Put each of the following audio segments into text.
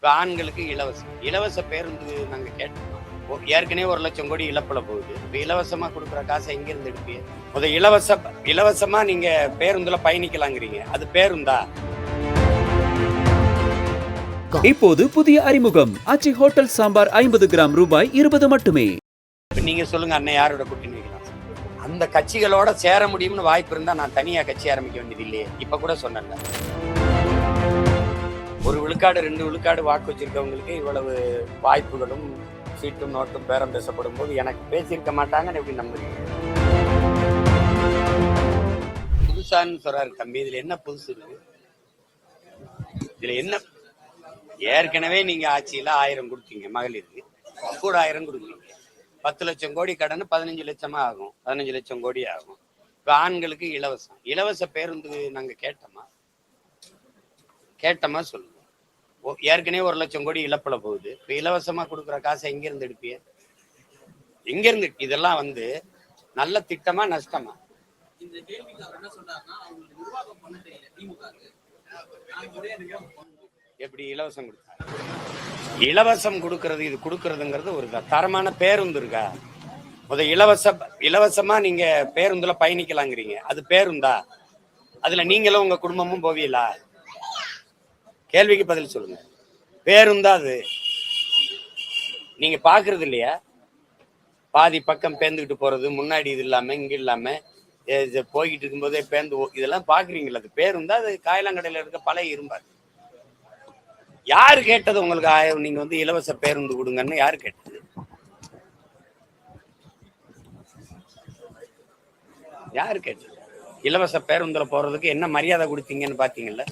இப்போ ஆண்களுக்கு இலவசம் இலவச பேருந்து நாங்க கேட்டோம். ஏற்கனவே 1,00,000 கோடி இழப்புல போகுது. இப்போ இலவசமா கொடுக்குற காசை எங்க இருந்து எடுப்பீங்க? இலவசமா நீங்க பேருந்துல பயணிக்கலாங்கிறீங்க, அது பேருந்தா? இப்போது புதிய அறிமுகம் ஆச்சி ஹோட்டல் சாம்பார் 50 கிராம் ரூபாய் 20 மட்டுமே. நீங்க சொல்லுங்க, அண்ணன் யாரோட கூட்டணி வைக்கலாம்? அந்த கட்சிகளோட சேர முடியும்னு வாய்ப்பு இருந்தா நான் தனியா கட்சி ஆரம்பிக்க வேண்டியது இல்லையே. இப்ப கூட சொன்னேன்ல, 1 விழுக்காடு 2 விழுக்காடு வாக்கு வச்சிருக்கவங்களுக்கு இவ்வளவு வாய்ப்புகளும் சீட்டும் நோட்டும் பேரம் பேசப்படும் போது எனக்கு பேசியிருக்க மாட்டாங்கன்னு எப்படி நம்புறீங்க? புதுசான்னு சொல்றாரு தம்பி. இதுல என்ன புதுசு இருக்கு? இதுல என்ன? ஏற்கனவே நீங்க ஆட்சியில 1000 கொடுத்தீங்க, மகளிருக்கு கூட 1000 கொடுக்குறீங்க. 10 லட்சம் கோடி கடன் 15 லட்சமா ஆகும், 15 லட்சம் கோடி ஆகும். இப்ப ஆண்களுக்கு இலவசம் இலவச பேருந்து நாங்க கேட்டோமா சொல்லுங்க. ஏற்கனவே 1,00,000 கோடி இழப்புல போகுது. இப்ப இலவசமா கொடுக்குற காசை எங்க இருந்து எடுப்பீங்க? எங்க இருந்து? இதெல்லாம் நல்ல திட்டமா நஷ்டமா? எப்படி இலவசம் கொடுத்தாங்க? இலவசம் கொடுக்கறது, இது கொடுக்கறதுங்கிறது ஒரு தரமான பேருந்து இருக்கா? இலவசமா நீங்க பேருந்துல பயணிக்கலாங்கிறீங்க, அது பேருந்தா? அதுல நீங்களும் உங்க குடும்பமும் போவீங்களா? கேள்விக்கு பதில் சொல்லுங்க. பேருந்தா அது? நீங்க பாக்குறது இல்லையா? பாதி பக்கம் பேந்துக்கிட்டு போறது, முன்னாடி இது இல்லாம இங்க இல்லாம போய்கிட்டு இருக்கும்போதே பேந்து, இதெல்லாம் பாக்குறீங்களா? அது பேருந்தா? அது காயலாங்கடையில இருக்க பழைய இரும்பாரு. யாரு கேட்டது உங்களுக்கு நீங்க இலவச பேருந்து கொடுங்கன்னு? யாரு கேட்டது? யாரு கேட்டது? இலவச பேருந்துல போறதுக்கு என்ன மரியாதை கொடுத்தீங்கன்னு பாத்தீங்கல்ல?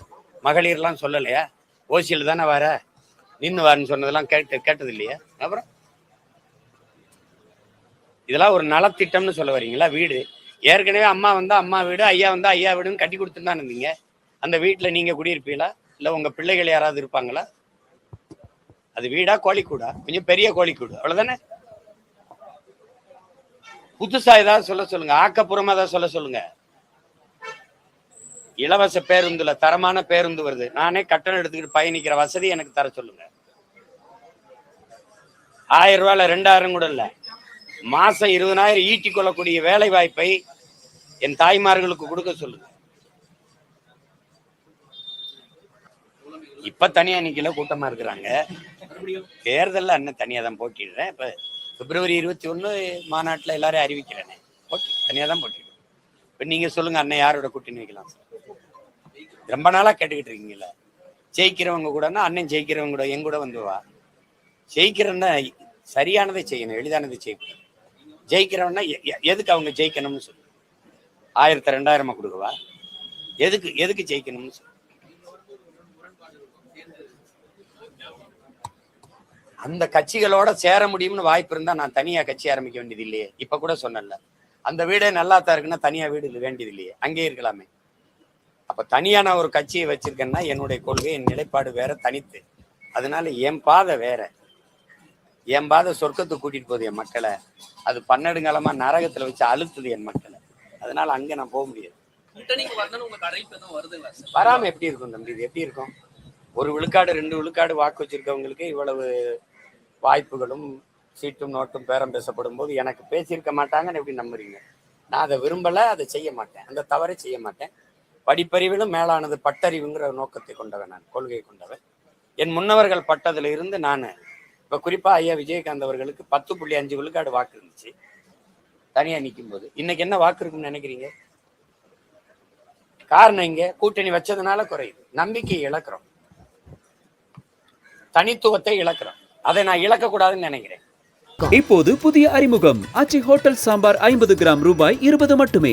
மகளிர்லாம் சொல்லலையா? ஓசியில் தானே வர, நின்று வாருன்னு சொன்னதெல்லாம் கேட்டது இல்லையா? அப்புறம் இதெல்லாம் ஒரு நலத்திட்டம்னு சொல்ல வரீங்களா? வீடு ஏற்கனவே அம்மா வந்தா அம்மா வீடு, ஐயா வந்தா ஐயா வீடுன்னு கட்டி கொடுத்துட்டு தான் இருந்தீங்க. அந்த வீட்டுல நீங்க குடியிருப்பீங்களா? இல்ல உங்க பிள்ளைகள் யாராவது இருப்பாங்களா? அது வீடா கோழிக்கூடா? கொஞ்சம் பெரிய கோழிக்கூடு, அவ்வளவுதானே. புதுசா ஏதாவது சொல்லுங்க, ஆக்கப்பூர்வமா ஏதாவது சொல்லுங்க. இலவச பேருந்துல தரமான பேருந்து வருது, நானே கட்டணம் எடுத்துக்கிட்டு பயணிக்கிற வசதி எனக்கு தர சொல்லுங்க. 1000 ரூபாயில 2000 கூட இல்ல, மாசம் 20,000 ஈட்டி கொள்ளக்கூடிய வேலை வாய்ப்பை என் தாய்மார்களுக்கு கொடுக்க சொல்லுங்க. இப்ப தனியா நிக்கல, கூட்டமா இருக்கிறாங்க. தேர்தல்ல அண்ணன் தனியா தான் போட்டிடுறேன். இப்ப பிப்ரவரி 21 மாநாட்டுல எல்லாரும் அறிவிக்கிறேனே, தனியா தான் போட்டிடுறேன். இப்ப நீங்க சொல்லுங்க, அண்ணன் யாரோட கூட்டணி வைக்கலாம்? ரொம்ப நாளா கேட்டுக்கிட்டு இருக்கீங்கல்ல. ஜெயிக்கிறவங்க கூடனா அண்ணன் ஜெயிக்கிறவங்க கூட என் கூட வா. ஜெயிக்கிறன்னா சரியானதை செய்யணும், எளிதானதை செய்யணும். ஜெயிக்கிறவன்னா எதுக்கு அவங்க ஜெயிக்கணும்னு சொல்லு. 1000 2000 கொடுக்கவா? எதுக்கு ஜெயிக்கணும்னு சொல்லு. அந்த கட்சிகளோட சேர முடியும்னு வாய்ப்பு இருந்தா நான் தனியா கட்சி ஆரம்பிக்க வேண்டியது இல்லையே. இப்ப கூட சொன்னேன்ல, அந்த வீடே நல்லா தான் இருக்குன்னா தனியா வீடு வேண்டியது இல்லையே, அங்கே இருக்கலாமே. அப்ப தனியா நான் ஒரு கட்சியை வச்சிருக்கேன்னா என்னுடைய கொள்கை, என் நிலைப்பாடு வேற, தனித்து. அதனால என் பாதை வேற. என் பாதை சொர்க்கத்துக்கு கூட்டிட்டு போகுது என் மக்களை, அது பன்னெடுங்காலமா நரகத்துல வச்சு அழுத்துது என் மக்களை. அதனால அங்க நான் போக முடியாது. வராம எப்படி இருக்கும் தம்பி? இது எப்படி இருக்கும்? 1 விழுக்காடு 2 விழுக்காடு வாக்கு வச்சிருக்கவங்களுக்கு இவ்வளவு வாய்ப்புகளும் சீட்டும் நோட்டும் பேரம் பேசப்படும் போது எனக்கு பேசியிருக்க மாட்டாங்கன்னு எப்படி நம்புறீங்க? நான் அதை விரும்பல, அதை செய்ய மாட்டேன், அந்த தவறை செய்ய மாட்டேன். படிப்பறிவிலும் மேலானது பட்டறிவுங்கிற நோக்கத்தை கொண்டவன், நான் கொள்கை கொண்டவன். என் முன்னவர்கள் பட்டதுல இருந்து நான் இப்ப குறிப்பா ஐயா விஜயகாந்த் அவர்களுக்கு 10.5 விழுக்காடு வாக்கு இருந்துச்சு தனியா நிற்கும் போது. இன்னைக்கு என்ன வாக்கு இருக்குன்னு நினைக்கிறீங்க? காரணம் இங்க கூட்டணி வச்சதுனால குறையுது. நம்பிக்கை இழக்கிறோம், தனித்துவத்தை இழக்கிறோம். அதை நான் இழக்க கூடாதுன்னு நினைக்கிறேன். இப்போது புதிய அறிமுகம் ஆச்சி ஹோட்டல் சாம்பார் 50 கிராம் ரூபாய் 20 மட்டுமே.